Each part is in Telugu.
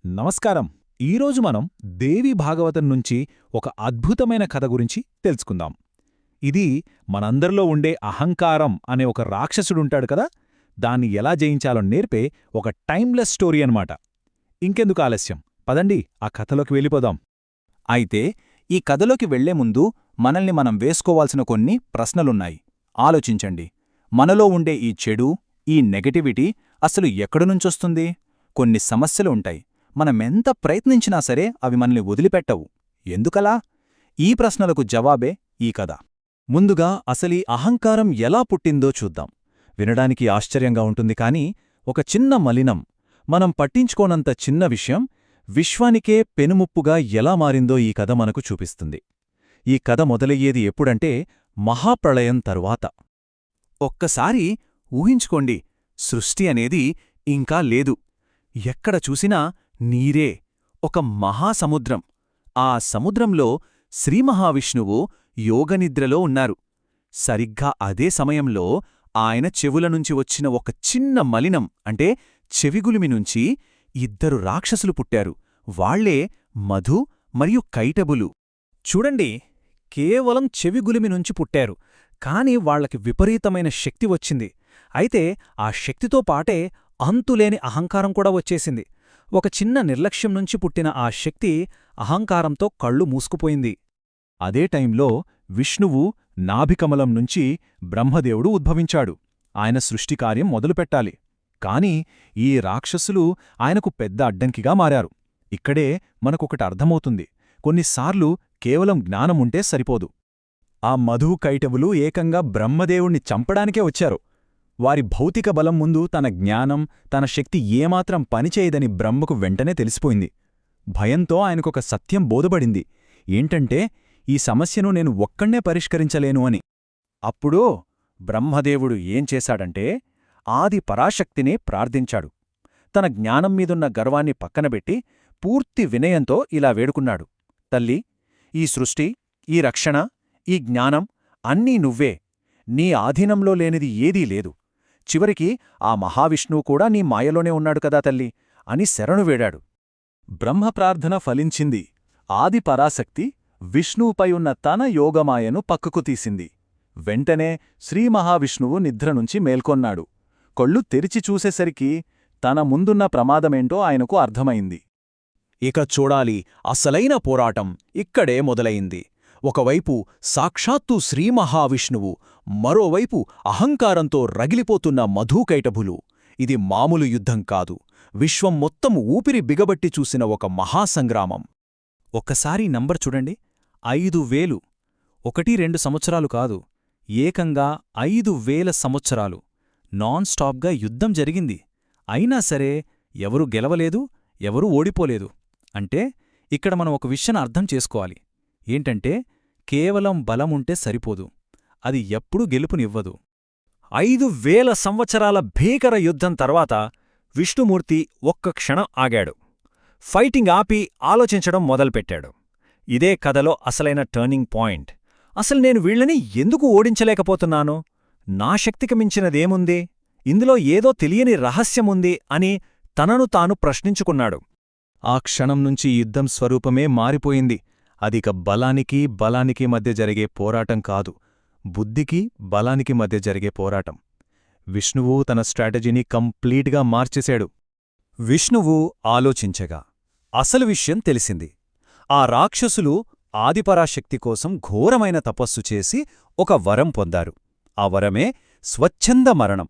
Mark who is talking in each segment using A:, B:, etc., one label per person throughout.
A: నమస్కారం. ఈరోజు మనం దేవి భాగవతం నుంచి ఒక అద్భుతమైన కథ గురించి తెలుసుకుందాం. ఇది మనందరిలో ఉండే అహంకారం అనే ఒక రాక్షసుడుంటాడు కదా, దాన్ని ఎలా జయించాలో నేర్పే ఒక టైమ్లెస్ స్టోరీ అన్నమాట. ఇంకెందుకు ఆలస్యం, పదండి ఆ కథలోకి వెళ్ళిపోదాం.
B: అయితే ఈ కథలోకి వెళ్లే ముందు మనల్ని మనం వేసుకోవాల్సిన కొన్ని ప్రశ్నలున్నాయి. ఆలోచించండి. మనలో ఉండే ఈ చెడు, ఈ నెగటివిటీ అసలు ఎక్కడినుంచొస్తుంది? కొన్ని సమస్యలు ఉంటాయి. మనమెంత ప్రయత్నించినా సరే అవి మనల్ని వదిలిపెట్టవు. ఎందుకలా? ఈ ప్రశ్నలకు జవాబే ఈ కథ. ముందుగా అసలీ అహంకారం ఎలా పుట్టిందో చూద్దాం. వినడానికి ఆశ్చర్యంగా ఉంటుంది కాని ఒక చిన్న మలినం, మనం పట్టించుకోనంత చిన్న విషయం విశ్వానికే పెనుముప్పుగా ఎలా మారిందో ఈ కథ మనకు చూపిస్తుంది. ఈ కథ మొదలయ్యేది ఎప్పుడంటే మహాప్రళయం తరువాత. ఒక్కసారి ఊహించుకోండి, సృష్టి అనేది ఇంకా లేదు. ఎక్కడ చూసినా నీరే, ఒక మహాసముద్రం. ఆ సముద్రంలో శ్రీమహావిష్ణువు యోగనిద్రలో ఉన్నారు. సరిగ్గా అదే సమయంలో ఆయన చెవులనుంచి వచ్చిన ఒక చిన్న మలినం అంటే చెవిగులిమి నుంచి ఇద్దరు రాక్షసులు పుట్టారు. వాళ్లే మధు మరియు కైటబులు.
A: చూడండి, కేవలం చెవిగులిమి నుంచి పుట్టారు, కాని వాళ్లకి విపరీతమైన శక్తి వచ్చింది. అయితే ఆ శక్తితో పాటే అంతులేని అహంకారం కూడా వచ్చేసింది. ఒక చిన్న నిర్లక్ష్యం నుంచి పుట్టిన ఆ శక్తి అహంకారంతో కళ్ళు మూసుకుపోయింది. అదే టైంలో విష్ణువు నాభికమలం నుంచి బ్రహ్మదేవుడు ఉద్భవించాడు. ఆయన సృష్టికార్యం మొదలుపెట్టాలి. కాని ఈ రాక్షసులు ఆయనకు పెద్ద అడ్డంకిగా మారారు. ఇక్కడే మనకొకటి అర్థమవుతుంది, కొన్నిసార్లు కేవలం జ్ఞానముంటే సరిపోదు. ఆ మధు కైటవులు ఏకంగా బ్రహ్మదేవుణ్ణి చంపడానికే వచ్చారు. వారి భౌతిక బలం ముందు తన జ్ఞానం, తన శక్తి ఏమాత్రం పనిచేయదని బ్రహ్మకు వెంటనే తెలిసిపోయింది. భయంతో ఆయనకొక సత్యం బోధపడింది. ఏంటంటే, ఈ సమస్యను నేను ఒక్కణ్ణే పరిష్కరించలేను అని. అప్పుడో బ్రహ్మదేవుడు ఏం చేశాడంటే, ఆది పరాశక్తినే ప్రార్థించాడు. తన జ్ఞానం మీదున్న గర్వాన్ని పక్కనబెట్టి పూర్తి వినయంతో ఇలా వేడుకున్నాడు: తల్లి, ఈ సృష్టి, ఈ రక్షణ, ఈ జ్ఞానం అన్నీ నువ్వే. నీ ఆధీనంలో లేనిది ఏదీ లేదు. చివరికి ఆ మహావిష్ణువు కూడా నీ మాయలోనే ఉన్నాడు కదా తల్లి అని శరణు వేడాడు. బ్రహ్మప్రార్థన ఫలించింది. ఆది పరాశక్తి విష్ణువుపై ఉన్న తన యోగమాయను పక్కకు తీసింది. వెంటనే శ్రీమహావిష్ణువు నిద్రనుంచి మేల్కొన్నాడు. కళ్ళు తెరిచి చూసేసరికి తన ముందున్న ప్రమాదమేంటో ఆయనకు అర్థమైంది. ఇక చూడాలి, అసలైన పోరాటం ఇక్కడే మొదలయింది. ఒకవైపు సాక్షాత్తు శ్రీమహావిష్ణువు, మరోవైపు అహంకారంతో రగిలిపోతున్న మధుకైటభులు. ఇది మామూలు యుద్ధం కాదు, విశ్వం మొత్తం ఊపిరి బిగబట్టి చూసిన ఒక మహాసంగ్రామం. ఒక్కసారి నంబర్ చూడండి, 5000. 1-2 సంవత్సరాలు కాదు, ఏకంగా 5000 సంవత్సరాలు నాన్ స్టాప్గా యుద్ధం జరిగింది. అయినా సరే ఎవరూ గెలవలేదు, ఎవరూ ఓడిపోలేదు. అంటే ఇక్కడ మనం ఒక విషయాన్ని అర్థం చేసుకోవాలి. ఏంటంటే, కేవలం బలముంటే సరిపోదు, అది ఎప్పుడూ గెలుపునివ్వదు. 5000 సంవత్సరాల భీకర యుద్ధం తర్వాత విష్ణుమూర్తి ఒక్క క్షణం ఆగాడు. ఫైటింగ్ ఆపి ఆలోచించడం మొదలుపెట్టాడు. ఇదే కథలో అసలైన టర్నింగ్ పాయింట్. అసలు నేను వీళ్లని ఎందుకు ఓడించలేకపోతున్నాను? నా శక్తికి మించినదేముంది? ఇందులో ఏదో తెలియని రహస్యముంది అని తనను తాను ప్రశ్నించుకున్నాడు. ఆ క్షణం నుంచి యుద్ధం స్వరూపమే మారిపోయింది. అదిక బలానికి మధ్య జరిగే పోరాటం కాదు, బుద్ధికి బలానికి మధ్య జరిగే పోరాటం. విష్ణువు తన స్ట్రాటజీని కంప్లీట్గా మార్చేశాడు. విష్ణువు ఆలోచించగా అసలు విషయం తెలిసింది. ఆ రాక్షసులు ఆదిపరాశక్తి కోసం ఘోరమైన తపస్సు చేసి ఒక వరం పొందారు. ఆ వరమే స్వచ్ఛంద మరణం.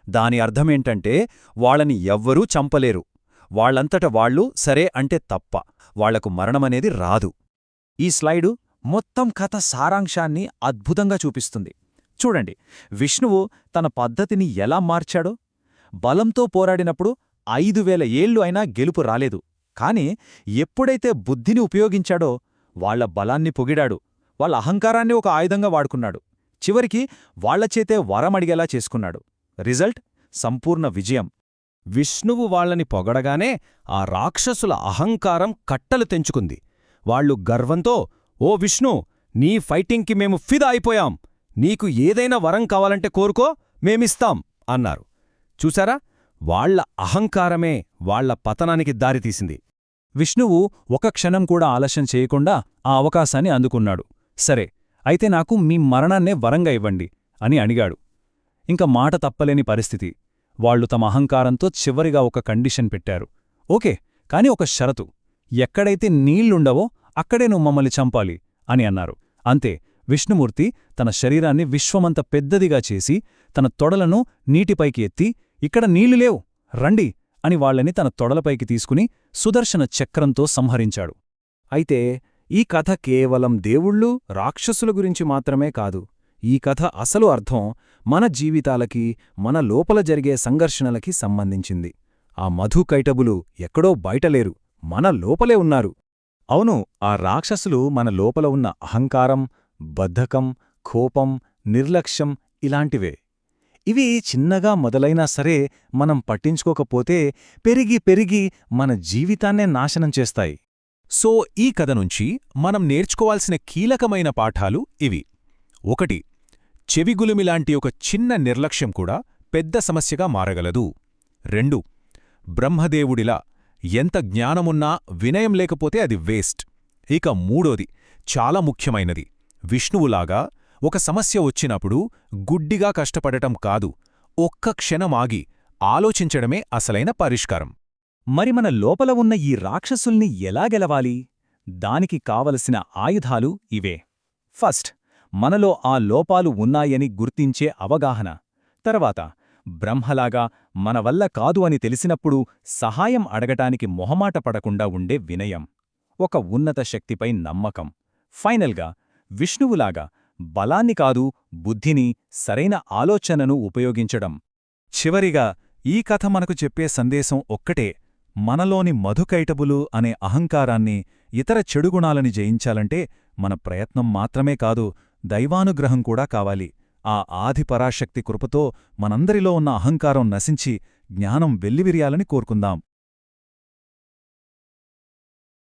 A: దాని అర్థమేంటంటే, వాళ్ళని ఎవ్వరూ చంపలేరు. వాళ్లంతట వాళ్ళు సరే అంటే తప్ప వాళ్లకు మరణమనేది రాదు. ఈ స్లైడు మొత్తం కథ సారాంశాన్ని అద్భుతంగా చూపిస్తుంది. చూడండి, విష్ణువు తన పద్ధతిని ఎలా మార్చాడో. బలంతో పోరాడినప్పుడు 5000 ఏళ్లు అయినా గెలుపు రాలేదు. కాని ఎప్పుడైతే బుద్ధిని ఉపయోగించాడో వాళ్ల బలాన్ని పొగిడాడు, వాళ్ళ అహంకారాన్ని ఒక ఆయుధంగా వాడుకున్నాడు. చివరికి వాళ్లచేతే వరమడిగేలా చేసుకున్నాడు. రిజల్ట్ సంపూర్ణ విజయం. విష్ణువు వాళ్లని పొగడగానే ఆ రాక్షసుల అహంకారం కట్టలు తెంచుకుంది. వాళ్లు గర్వంతో, ఓ విష్ణు, నీ ఫైటింగ్కి మేము ఫిదా అయిపోయాం. నీకు ఏదైనా వరం కావాలంటే కోరుకో, మేమిస్తాం అన్నారు. చూశారా, వాళ్ల అహంకారమే వాళ్ల పతనానికి దారితీసింది.
C: విష్ణువు ఒక క్షణం కూడా ఆలస్యం చేయకుండా ఆ అవకాశాన్ని అందుకున్నాడు. సరే, అయితే నాకు మీ మరణాన్నే వరంగా ఇవ్వండి అని అడిగాడు. ఇంక మాట తప్పలేని పరిస్థితి. వాళ్లు తమ అహంకారంతో చివరిగా ఒక కండిషన్ పెట్టారు. ఓకే, కాని ఒక షరతు. ఎక్కడైతే నీళ్లుండవో అక్కడే నువ్వు మమ్మల్ని చంపాలి అని అన్నారు. అంతే, విష్ణుమూర్తి తన శరీరాన్ని విశ్వమంత పెద్దదిగా చేసి తన తొడలను నీటిపైకి ఎత్తి, ఇక్కడ నీళ్లు లేవు, రండి అని వాళ్లని తన తొడలపైకి తీసుకుని సుదర్శన చక్రంతో సంహరించాడు.
A: అయితే ఈ కథ కేవలం దేవుళ్ళు, రాక్షసుల గురించి మాత్రమే కాదు. ఈ కథ అసలు అర్థం మన జీవితాలకి, మన లోపల జరిగే సంఘర్షణలకి సంబంధించింది. ఆ మధుకైటబులు ఎక్కడో బయటలేరు, మన లోపలే ఉన్నారు.
B: అవును, ఆ రాక్షసులు మన లోపల ఉన్న అహంకారం, బద్ధకం, కోపం, నిర్లక్ష్యం ఇలాంటివే. ఇవి చిన్నగా మొదలైనా సరే మనం పట్టించుకోకపోతే పెరిగి పెరిగి మన జీవితాన్నే నాశనం చేస్తాయి.
D: సో ఈ కథ నుంచి మనం నేర్చుకోవాల్సిన కీలకమైన పాఠాలు ఇవి. 1. చెవిగులిమిలాంటి ఒక చిన్న నిర్లక్ష్యం కూడా పెద్ద సమస్యగా మారగలదు. 2. బ్రహ్మదేవుడిలా ఎంత జ్ఞానమున్నా వినయం లేకపోతే అది వేస్ట్. ఇక 3. చాలా ముఖ్యమైనది, విష్ణువులాగా ఒక సమస్య వచ్చినప్పుడు గుడ్డిగా కష్టపడటం కాదు, ఒక్క క్షణమాగి ఆలోచించడమే అసలైన పరిష్కారం.
B: మరి మన లోపల ఉన్న ఈ రాక్షసుల్ని ఎలా గెలవాలి? దానికి కావలసిన ఆయుధాలు ఇవే. ఫస్ట్, మనలో ఆ లోపాలు ఉన్నాయని గుర్తించే అవగాహన. తర్వాత, బ్రహ్మలాగా మన వల్ల కాదు అని తెలిసినప్పుడు సహాయం అడగటానికి మొహమాట పడకుండా ఉండే వినయం. ఒక ఉన్నత శక్తిపై నమ్మకం. ఫైనల్గా, విష్ణువులాగా బలాన్ని కాదు, బుద్ధిని, సరైన ఆలోచనను ఉపయోగించడం.
C: చివరిగా ఈ కథ మనకు చెప్పే సందేశం ఒక్కటే: మనలోని మధుకైటబులు అనే అహంకారాన్ని, ఇతర చెడుగుణాలని జయించాలంటే మన ప్రయత్నం మాత్రమే కాదు, దైవానుగ్రహం కూడా కావాలి. ఆ ఆదిపరాశక్తి కృపతో మనందరిలో ఉన్న అహంకారం నశించి జ్ఞానం వెల్లివిరియాలని కోరుకుందాం.